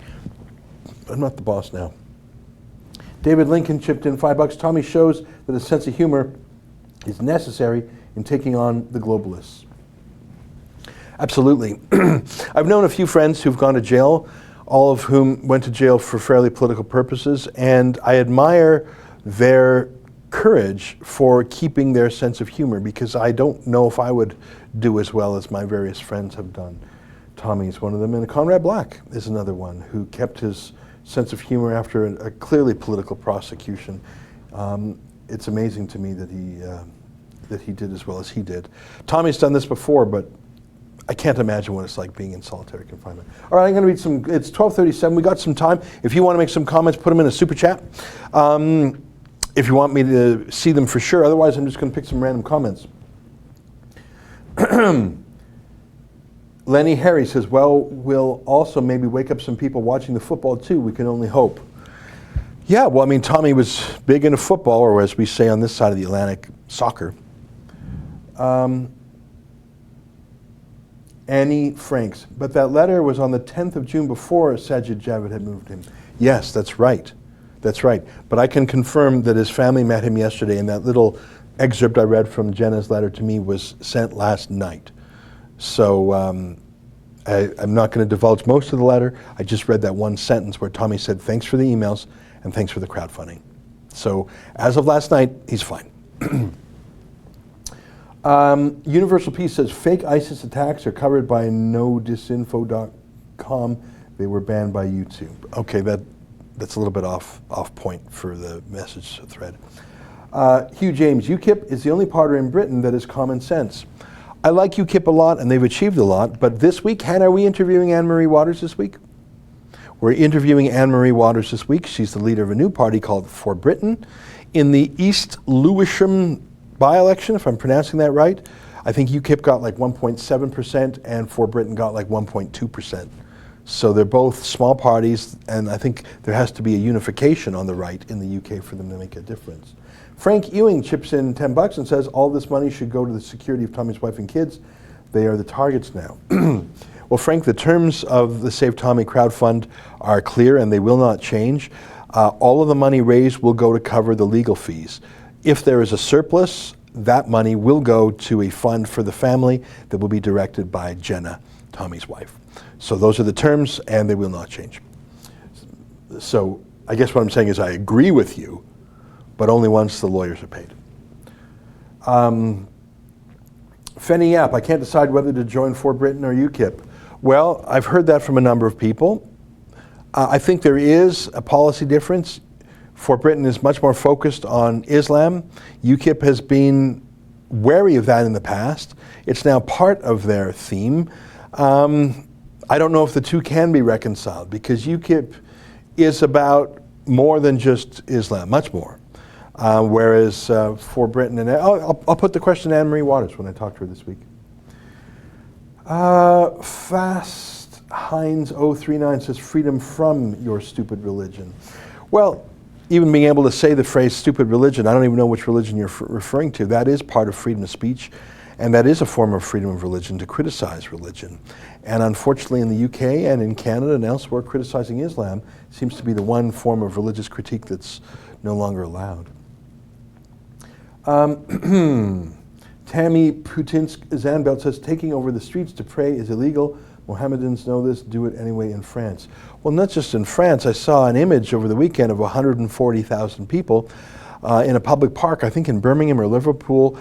I'm not the boss now. David Lincoln chipped in $5. Tommy shows that a sense of humor is necessary in taking on the globalists. Absolutely. I've known a few friends who've gone to jail, all of whom went to jail for fairly political purposes, and I admire their courage for keeping their sense of humor, because I don't know if I would do as well as my various friends have done. Tommy's one of them, and Conrad Black is another one who kept his sense of humor after a clearly political prosecution. It's amazing to me that he did as well as he did. Tommy's done this before, but I can't imagine what it's like being in solitary confinement. All right, I'm going to read some. It's 12:37. We got some time. If you want to make some comments, put them in a super chat. If you want me to see them for sure. Otherwise, I'm just going to pick some random comments. Lenny Harry says, well, we'll also maybe wake up some people watching the football too. We can only hope. Yeah, well, I mean, Tommy was big into football, or as we say on this side of the Atlantic, soccer. Annie Franks. But that letter was on the 10th of June before Sajid Javid had moved him. Yes, that's right. That's right. But I can confirm that his family met him yesterday, and that little excerpt I read from Jenna's letter to me was sent last night. So I'm not going to divulge most of the letter. I just read that one sentence where Tommy said, thanks for the emails and thanks for the crowdfunding. So as of last night, he's fine. Universal Peace says, fake ISIS attacks are covered by nodisinfo.com. They were banned by YouTube. Okay, that's a little bit off point for the message thread. Hugh James, UKIP is the only party in Britain that is common sense. I like UKIP a lot, and they've achieved a lot, but this week, Hannah, are we interviewing Anne-Marie Waters this week? We're interviewing Anne-Marie Waters this week. She's the leader of a new party called For Britain. In the East Lewisham by-election, if I'm pronouncing that right, I think UKIP got like 1.7% and For Britain got like 1.2%. So they're both small parties, and I think there has to be a unification on the right in the UK for them to make a difference. Frank Ewing chips in $10 and says, all this money should go to the security of Tommy's wife and kids. They are the targets now. Well, Frank, the terms of the Save Tommy crowdfund are clear, and they will not change. All of the money raised will go to cover the legal fees. If there is a surplus, that money will go to a fund for the family that will be directed by Jenna, Tommy's wife. So those are the terms, and they will not change. So I guess what I'm saying is I agree with you, but only once the lawyers are paid. Fenny Yap, I can't decide whether to join For Britain or UKIP. Well, I've heard that from a number of people. I think there is a policy difference. For Britain is much more focused on Islam. UKIP has been wary of that in the past. It's now part of their theme. I don't know if the two can be reconciled, because UKIP is about more than just Islam, much more. Whereas for Britain, and I'll put the question to Anne-Marie Waters when I talk to her this week. Fast Heinz 039 says freedom from your stupid religion. Well, even being able to say the phrase stupid religion, I don't even know which religion you're referring to. That is part of freedom of speech, and that is a form of freedom of religion, to criticize religion. And unfortunately in the UK and in Canada and elsewhere, criticizing Islam seems to be the one form of religious critique that's no longer allowed. Tammy Putinsk Zanbelt says, taking over the streets to pray is illegal. Mohammedans know this, do it anyway in France. Well, not just in France. I saw an image over the weekend of 140,000 people in a public park, I think in Birmingham or Liverpool,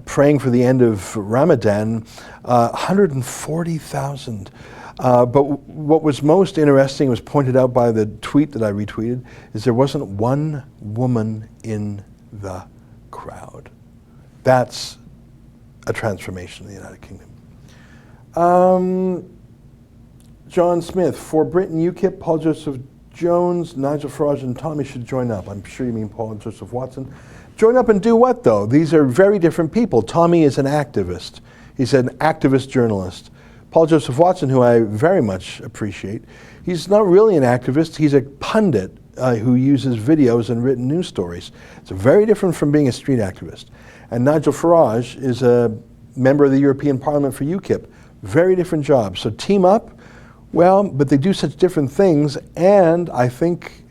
praying for the end of Ramadan. 140,000. But what was most interesting, was pointed out by the tweet that I retweeted, is there wasn't one woman in the crowd. That's a transformation in the United Kingdom. John Smith, for Britain UKIP, Paul Joseph Jones, Nigel Farage and Tommy should join up. I'm sure you mean Paul and Joseph Watson. Join up and do what, though? These are very different people. Tommy is an activist. He's an activist journalist. Paul Joseph Watson, who I very much appreciate, he's not really an activist. He's a pundit who uses videos and written news stories. It's very different from being a street activist. And Nigel Farage is a member of the European Parliament for UKIP. Very different jobs. So team up. Well, but they do such different things, and I think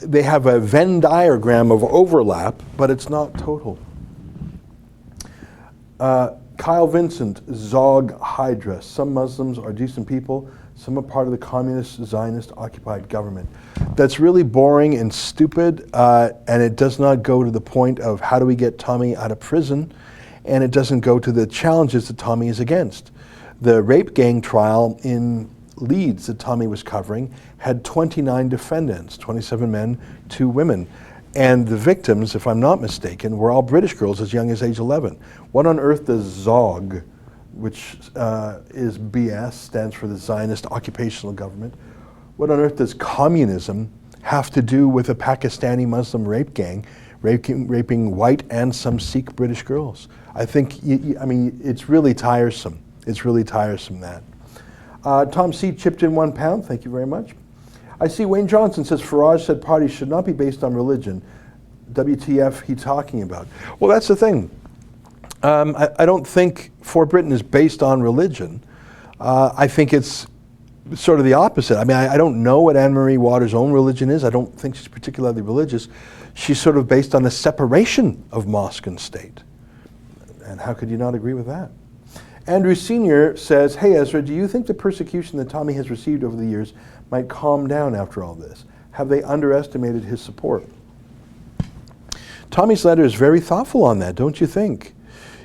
they have a Venn diagram of overlap, but it's not total. Kyle Vincent, Zog Hydra. Some Muslims are decent people. Some are part of the communist, Zionist occupied government. That's really boring and stupid, and it does not go to the point of how do we get Tommy out of prison, and it doesn't go to the challenges that Tommy is against. The rape gang trial in Leeds that Tommy was covering had 29 defendants, 27 men, 2 women. And the victims, if I'm not mistaken, were all British girls as young as age 11. What on earth does ZOG, which is BS, stands for the Zionist Occupational Government, what on earth does communism have to do with a Pakistani Muslim rape gang raping white and some Sikh British girls? I think, I mean, it's really tiresome. It's really tiresome, that. Tom C. chipped in £1. Thank you very much. I see Wayne Johnson says Farage said parties should not be based on religion. WTF he talking about? Well, that's the thing. I don't think For Britain is based on religion. I think it's sort of the opposite. I mean, I don't know what Anne-Marie Waters' own religion is. I don't think she's particularly religious. She's sort of based on a separation of mosque and state. And how could you not agree with that? Andrew Sr. says, hey Ezra, do you think the persecution that Tommy has received over the years might calm down after all this? Have they underestimated his support? Tommy's letter is very thoughtful on that, don't you think?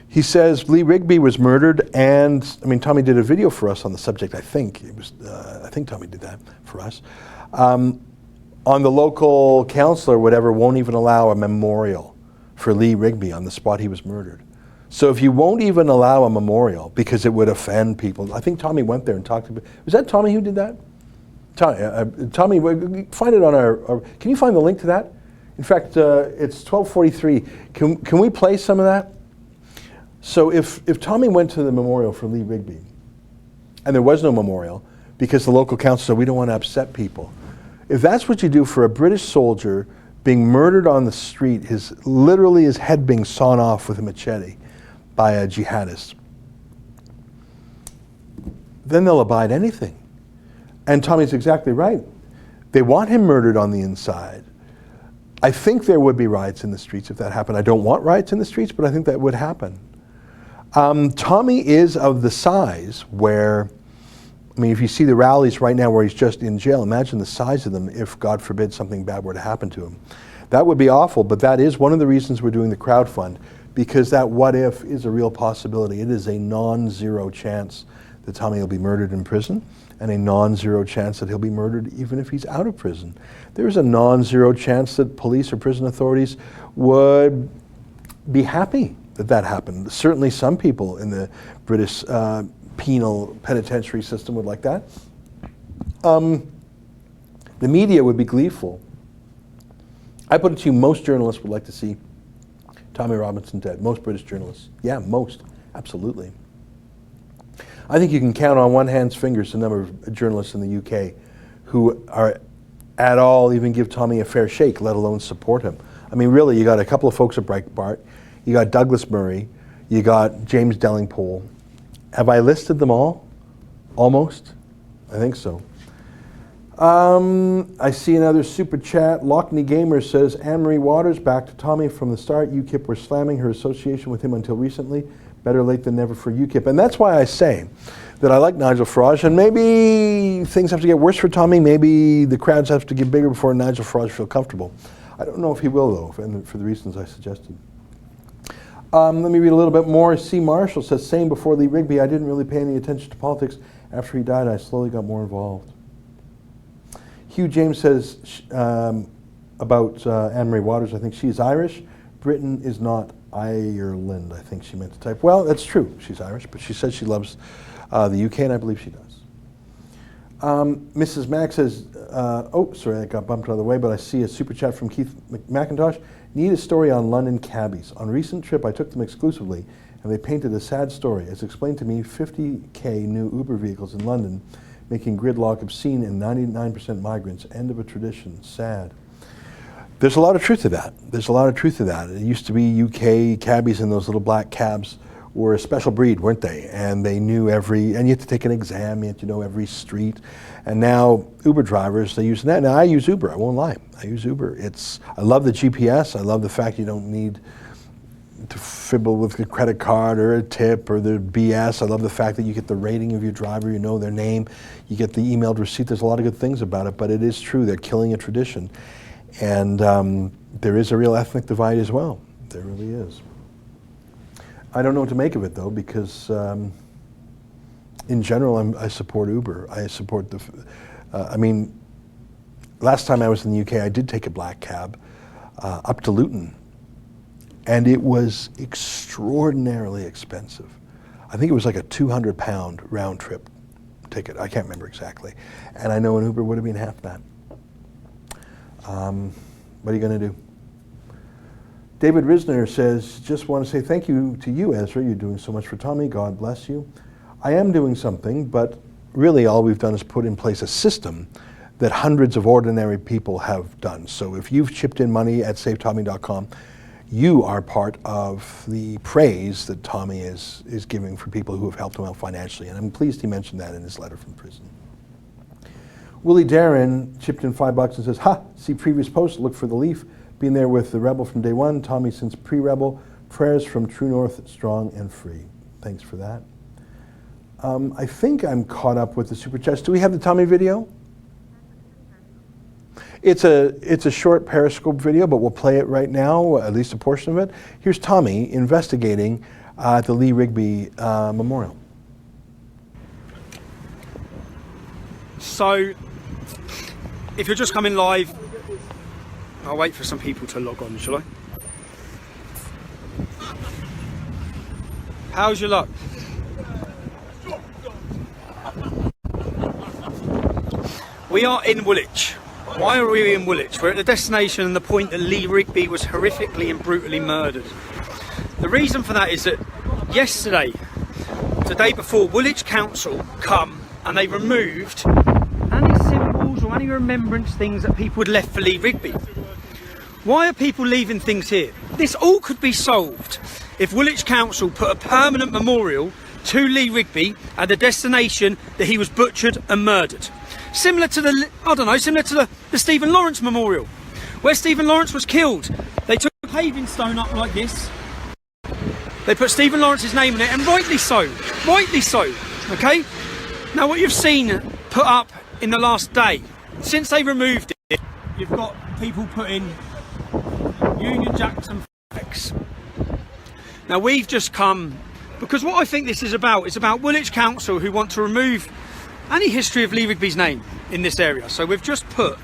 He says Lee Rigby was murdered, and I mean, Tommy did a video for us on the subject. I think Tommy did that for us. On the local council or whatever won't even allow a memorial for Lee Rigby on the spot he was murdered. So if you won't even allow a memorial because it would offend people, I think Tommy went there and talked to. Was that Tommy who did that? Tommy, find it on our. Can you find the link to that? In fact, it's 12:43. Can we play some of that? So if Tommy went to the memorial for Lee Rigby, and there was no memorial because the local council said we don't want to upset people, if that's what you do for a British soldier being murdered on the street, literally his head being sawn off with a machete by a jihadist, then they'll abide anything. And Tommy's exactly right. They want him murdered on the inside. I think there would be riots in the streets if that happened. I don't want riots in the streets, but I think that would happen. Tommy is of the size where, I mean, if you see the rallies right now where he's just in jail, imagine the size of them if, God forbid, something bad were to happen to him. That would be awful, but that is one of the reasons we're doing the crowdfund, because that what if is a real possibility. It is a non-zero chance that Tommy will be murdered in prison, and a non-zero chance that he'll be murdered even if he's out of prison. There's a non-zero chance that police or prison authorities would be happy that that happened. Certainly some people in the British penal penitentiary system would like that. The media would be gleeful. I put it to you, most journalists would like to see Tommy Robinson dead. Most British journalists. Yeah, most. Absolutely. I think you can count on one hand's fingers the number of journalists in the UK who are at all even give Tommy a fair shake, let alone support him. I mean, really, you got a couple of folks at Breitbart, you got Douglas Murray, you got James Dellingpole. Have I listed them all? Almost? I think so. I see another super chat. Lockney Gamer says, Anne-Marie Waters, back to Tommy from the start. UKIP were slamming her association with him until recently. Better late than never for UKIP. And that's why I say that I like Nigel Farage, and maybe things have to get worse for Tommy. Maybe the crowds have to get bigger before Nigel Farage feel comfortable. I don't know if he will, though, for the reasons I suggested. Let me read a little bit more. C. Marshall says, same before Lee Rigby. I didn't really pay any attention to politics. After he died, I slowly got more involved. Hugh James says about Anne-Marie Waters, I think she's Irish. Britain is not Ireland, I think she meant to type. Well, that's true. She's Irish, but she says she loves the UK, and I believe she does. Mrs. Mack says, oh, sorry, I got bumped out of the way, but I see a super chat from Keith McIntosh. Need a story on London cabbies. On recent trip, I took them exclusively, and they painted a sad story. As explained to me, 50k new Uber vehicles in London, making gridlock obscene and 99% migrants. End of a tradition. Sad. There's a lot of truth to that. There's a lot of truth to that. It used to be UK cabbies in those little black cabs were a special breed, weren't they? And they knew every, and you had to take an exam, you had to know every street. And now Uber drivers, they use that. Now I use Uber, I won't lie. I use Uber. I love the GPS. I love the fact you don't need to fibble with a credit card or a tip or the BS. I love the fact that you get the rating of your driver, you know their name, you get the emailed receipt. There's a lot of good things about it, but it is true, they're killing a tradition. And there is a real ethnic divide as well. There really is. I don't know what to make of it though, because in general, I support Uber. I support I mean, last time I was in the UK, I did take a black cab up to Luton, and it was extraordinarily expensive. I think it was like a £200 round trip ticket. I can't remember exactly. And I know an Uber would have been half that. What are you going to do? David Risner says, just want to say thank you to you, Ezra. You're doing so much for Tommy. God bless you. I am doing something, but really all we've done is put in place a system that hundreds of ordinary people have done. So if you've chipped in money at SaveTommy.com, you are part of the praise that Tommy is giving for people who have helped him out financially. And I'm pleased he mentioned that in his letter from prison. Willie Darren chipped in $5 and says, ha, see previous post, look for the leaf. Been there with the Rebel from day one, Tommy since pre-Rebel. Prayers from True North, strong and free. Thanks for that. I think I'm caught up with the super chats. Do we have the Tommy video? It's a short Periscope video, but we'll play it right now, at least a portion of it. Here's Tommy investigating the Lee Rigby Memorial. So, if you're just coming live, I'll wait for some people to log on, shall I? How's your luck? We are in Woolwich. Why are we in Woolwich? We're at the destination and the point that Lee Rigby was horrifically and brutally murdered. The reason for that is that yesterday, the day before, Woolwich Council come and they removed any symbols or any remembrance things that people had left for Lee Rigby. Why are people leaving things here? This all could be solved if Woolwich Council put a permanent memorial to Lee Rigby at the destination that he was butchered and murdered. Similar to the Stephen Lawrence Memorial, where Stephen Lawrence was killed. They took a paving stone up like this. They put Stephen Lawrence's name in it, and rightly so, okay? Now what you've seen put up in the last day, since they removed it, you've got people putting Union Jacks and flags. Now we've Because what I think this is about, it's about Woolwich Council who want to remove any history of Lee Rigby's name in this area. So we've just put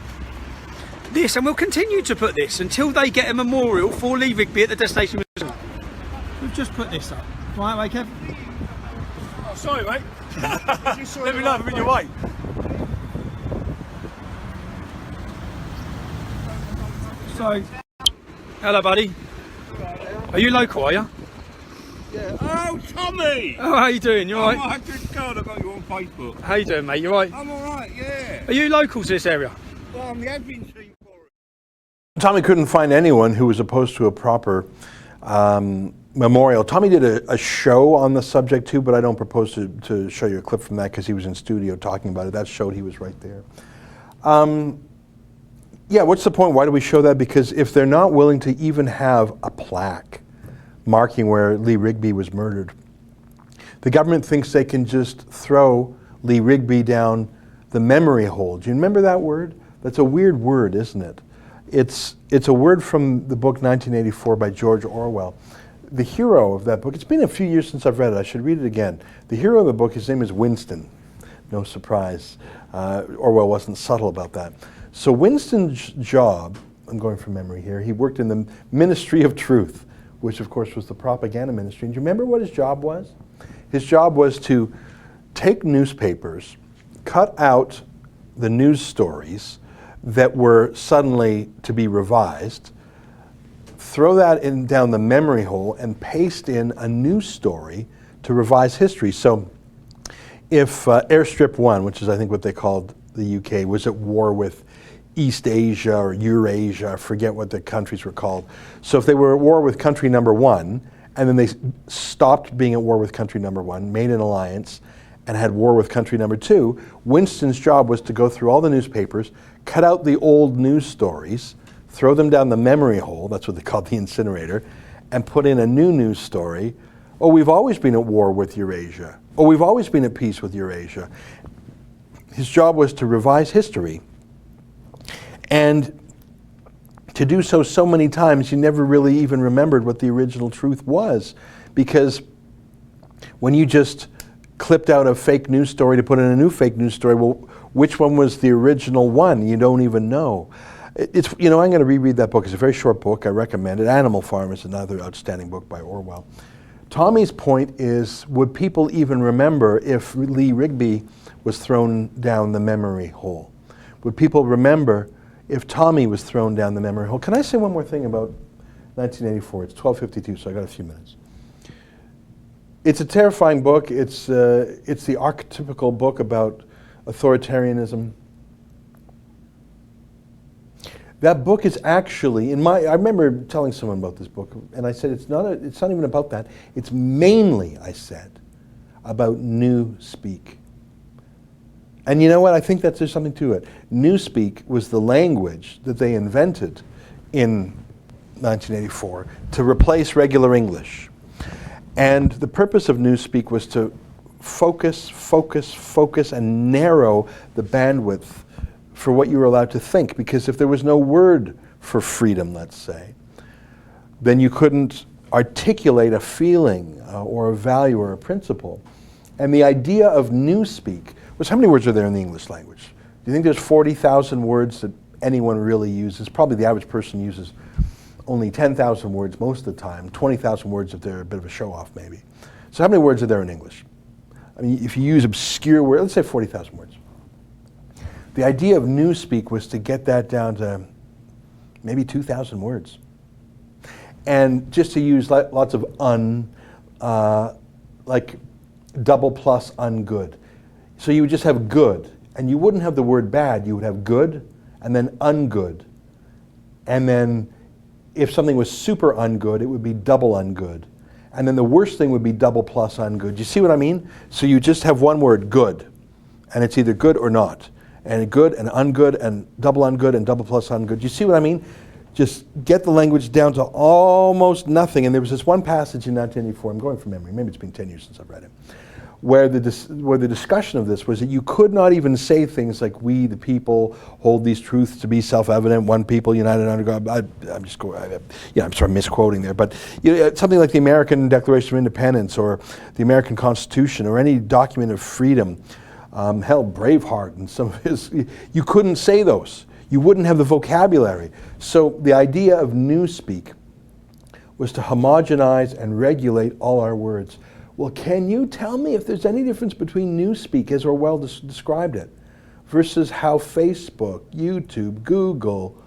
this, and we'll continue to put this until they get a memorial for Lee Rigby at the destination museum. We've just put this up. Right, Kev? Oh, sorry, mate. Let me know if I'm in your way. So, hello, buddy. Are you local, are you? Yeah. Oh, Tommy! Oh, how you doing? You alright? Oh, good God, I got you on Facebook. How you doing, mate? You alright? I'm alright, yeah. Are you local to this area? Well, I'm the admin team for it. Tommy couldn't find anyone who was opposed to a proper memorial. Tommy did a show on the subject too, but I don't propose to show you a clip from that because he was in studio talking about it. That showed he was right there. Yeah, what's the point? Why do we show that? Because if they're not willing to even have a plaque marking where Lee Rigby was murdered, the government thinks they can just throw Lee Rigby down the memory hole. Do you remember that word? That's a weird word, isn't it? It's a word from the book 1984 by George Orwell. The hero of that book, it's been a few years since I've read it, I should read it again. The hero of the book, his name is Winston. No surprise. Orwell wasn't subtle about that. So Winston's job, I'm going from memory here, he worked in the Ministry of Truth, which of course was the propaganda ministry. And do you remember what his job was? His job was to take newspapers, cut out the news stories that were suddenly to be revised, throw that in down the memory hole and paste in a new story to revise history. So if Airstrip 1, which is I think what they called the UK, was at war with East Asia or Eurasia, I forget what the countries were called. So if they were at war with country number 1, and then they stopped being at war with country number 1, made an alliance, and had war with country number 2, Winston's job was to go through all the newspapers, cut out the old news stories, throw them down the memory hole, that's what they called the incinerator, and put in a new news story. Oh, we've always been at war with Eurasia. Oh, we've always been at peace with Eurasia. His job was to revise history. And to do so many times, you never really even remembered what the original truth was. Because when you just clipped out a fake news story to put in a new fake news story, well, which one was the original one? You don't even know. It's, you know, I'm going to reread that book. It's a very short book. I recommend it. Animal Farm is another outstanding book by Orwell. Tommy's point is, would people even remember if Lee Rigby was thrown down the memory hole? Would people remember if Tommy was thrown down the memory hole? Can I say one more thing about 1984? It's 12:52, so I got a few minutes. It's a terrifying book. It's the archetypical book about authoritarianism. That book is actually, I remember telling someone about this book, and I said, it's not even about that. It's mainly, I said, about Newspeak. And you know what? I think that there's something to it. Newspeak was the language that they invented in 1984 to replace regular English. And the purpose of Newspeak was to focus, and narrow the bandwidth for what you were allowed to think. Because if there was no word for freedom, let's say, then you couldn't articulate a feeling or a value or a principle. And the idea of Newspeak was, how many words are there in the English language? Do you think there's 40,000 words that anyone really uses? Probably the average person uses only 10,000 words most of the time, 20,000 words if they're a bit of a show-off maybe. So how many words are there in English? I mean, if you use obscure words, let's say 40,000 words. The idea of Newspeak was to get that down to maybe 2,000 words. And just to use lots of like double plus ungood. So you would just have good, and you wouldn't have the word bad, you would have good, and then ungood. And then if something was super ungood, it would be double ungood. And then the worst thing would be double plus ungood. You see what I mean? So you just have one word, good, and it's either good or not. And good and ungood and double ungood and double plus ungood. You see what I mean? Just get the language down to almost nothing. And there was this one passage in 1984, I'm going from memory, maybe it's been 10 years since I've read it, where the discussion of this was that you could not even say things like "we, the people, hold these truths to be self-evident. One people, united under God." I'm just going, I'm sort of misquoting there, but something like the American Declaration of Independence or the American Constitution or any document of freedom, hell, Braveheart and some of his. You couldn't say those. You wouldn't have the vocabulary. So the idea of newspeak was to homogenize and regulate all our words. Well, can you tell me if there's any difference between newspeak, as Orwell described it, versus how Facebook, YouTube, Google,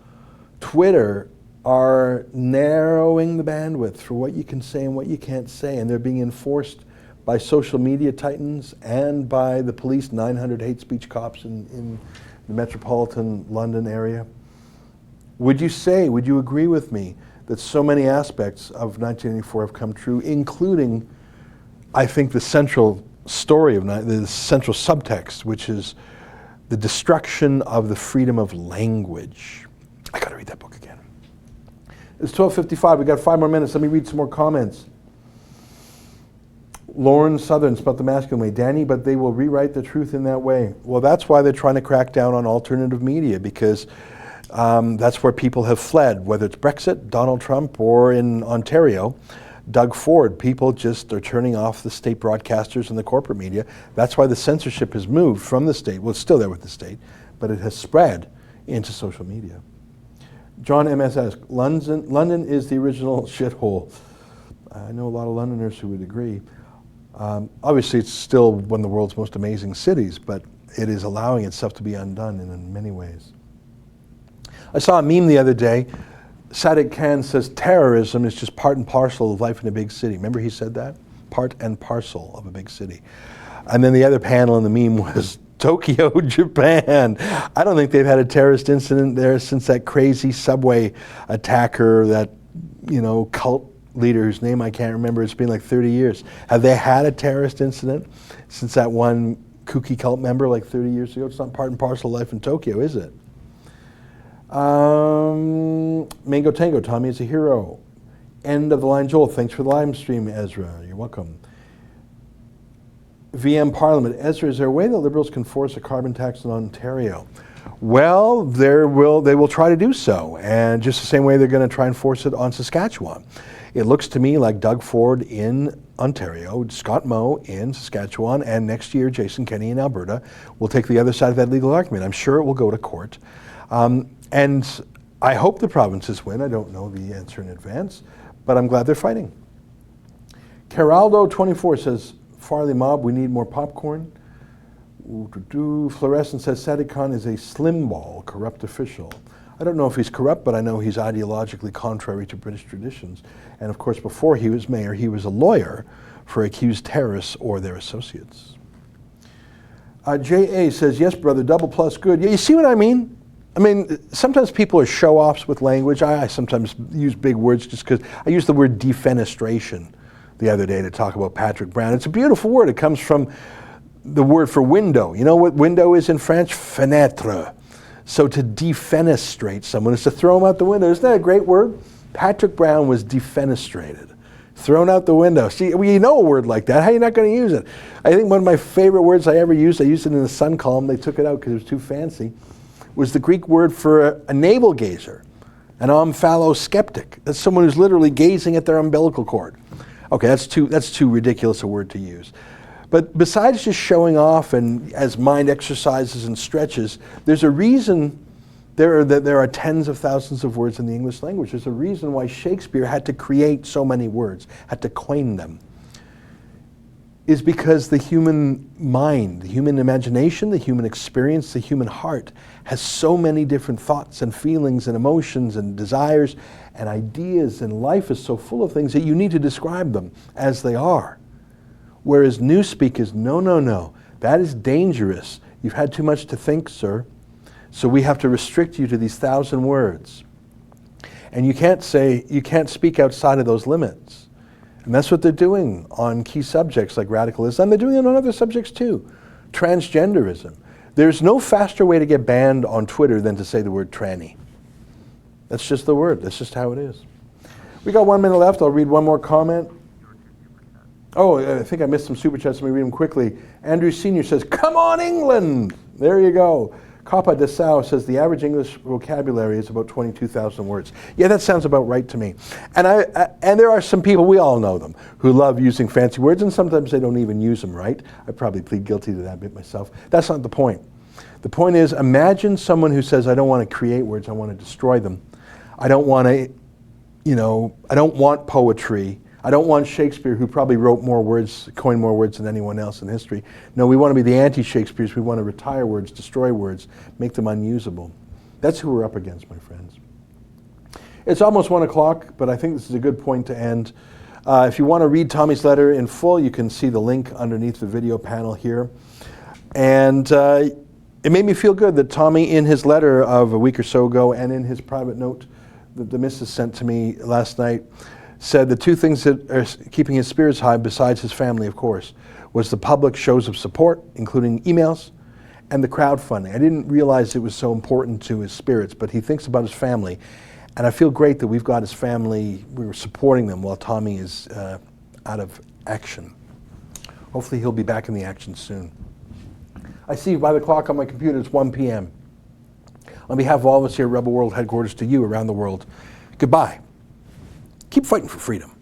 Twitter are narrowing the bandwidth for what you can say and what you can't say, and they're being enforced by social media titans and by the police 900 hate speech cops in the metropolitan London area? Would you agree with me that so many aspects of 1984 have come true, including, I think, the central story of the central subtext, which is the destruction of the freedom of language? I got to read that book again. It's 12:55. We got 5 more minutes. Let me read some more comments. Lauren Southern spelled the masculine way. Danny, but they will rewrite the truth in that way. Well, that's why they're trying to crack down on alternative media, because that's where people have fled, whether it's Brexit, Donald Trump, or in Ontario, Doug Ford. People just are turning off the state broadcasters and the corporate media. That's why the censorship has moved from the state. Well, it's still there with the state, but it has spread into social media. John MS asks, London is the original shithole. I know a lot of Londoners who would agree. Obviously, it's still one of the world's most amazing cities, but it is allowing itself to be undone in many ways. I saw a meme the other day. Sadiq Khan says terrorism is just part and parcel of life in a big city. Remember he said that? Part and parcel of a big city. And then the other panel in the meme was Tokyo, Japan. I don't think they've had a terrorist incident there since that crazy subway attacker, that cult leader whose name I can't remember. It's been like 30 years. Have they had a terrorist incident since that one kooky cult member like 30 years ago? It's not part and parcel of life in Tokyo, is it? Mango Tango, Tommy is a hero. End of the line, Joel. Thanks for the live stream, Ezra. You're welcome. VM Parliament. Ezra, is there a way that Liberals can force a carbon tax in Ontario? Well, they will try to do so, and just the same way they're going to try and force it on Saskatchewan. It looks to me like Doug Ford in Ontario, Scott Moe in Saskatchewan, and next year Jason Kenney in Alberta will take the other side of that legal argument. I'm sure it will go to court. And I hope the provinces win. I don't know the answer in advance, but I'm glad they're fighting. Caraldo24 says, Farley Mob, we need more popcorn. Fluorescent says, Sadiq Khan is a slim ball, corrupt official. I don't know if he's corrupt, but I know he's ideologically contrary to British traditions. And of course, before he was mayor, he was a lawyer for accused terrorists or their associates. J.A. says, yes, brother, double plus good. Yeah, you see what I mean? I mean, sometimes people are show-offs with language. I sometimes use big words just because I used the word defenestration the other day to talk about Patrick Brown. It's a beautiful word. It comes from the word for window. You know what window is in French? Fenêtre. So to defenestrate someone is to throw them out the window. Isn't that a great word? Patrick Brown was defenestrated, thrown out the window. See, well, you know a word like that. How are you not going to use it? I think one of my favorite words I ever used, I used it in the Sun column. They took it out because it was too fancy, was the Greek word for a navel gazer, an omphaloskeptic. That's someone who's literally gazing at their umbilical cord. Okay, that's too ridiculous a word to use. But besides just showing off and as mind exercises and stretches, there's a reason there are tens of thousands of words in the English language. There's a reason why Shakespeare had to create so many words, had to coin them. Is because the human mind, the human imagination, the human experience, the human heart has so many different thoughts and feelings and emotions and desires and ideas, and life is so full of things that you need to describe them as they are. Whereas newspeak is, no, that is dangerous. You've had too much to think, sir. So we have to restrict you to these 1,000 words. And you can't speak outside of those limits. And that's what they're doing on key subjects like radicalism. They're doing it on other subjects too. Transgenderism. There's no faster way to get banned on Twitter than to say the word tranny. That's just the word. That's just how it is. We got 1 minute left. I'll read one more comment. Oh, I think I missed some super chats. Let me read them quickly. Andrew Sr. says, "Come on, England!" There you go. Capa de Sao says, the average English vocabulary is about 22,000 words. Yeah, that sounds about right to me. And and there are some people, we all know them, who love using fancy words, and sometimes they don't even use them right. I probably plead guilty to that bit myself. That's not the point. The point is, imagine someone who says, I don't want to create words, I want to destroy them. I don't want to, I don't want poetry. I don't want Shakespeare, who probably wrote more words, coined more words than anyone else in history. No, we want to be the anti-Shakespeares. We want to retire words, destroy words, make them unusable. That's who we're up against, my friends. It's almost 1 o'clock, but I think this is a good point to end. If you want to read Tommy's letter in full, you can see the link underneath the video panel here. And it made me feel good that Tommy, in his letter of a week or so ago, and in his private note that the missus sent to me last night, said the two things that are keeping his spirits high, besides his family, of course, was the public shows of support, including emails, and the crowdfunding. I didn't realize it was so important to his spirits, but he thinks about his family. And I feel great that we've got his family, we're supporting them while Tommy is out of action. Hopefully he'll be back in the action soon. I see by the clock on my computer it's 1 p.m. On behalf of all of us here at Rebel World Headquarters, to you around the world, goodbye. Keep fighting for freedom.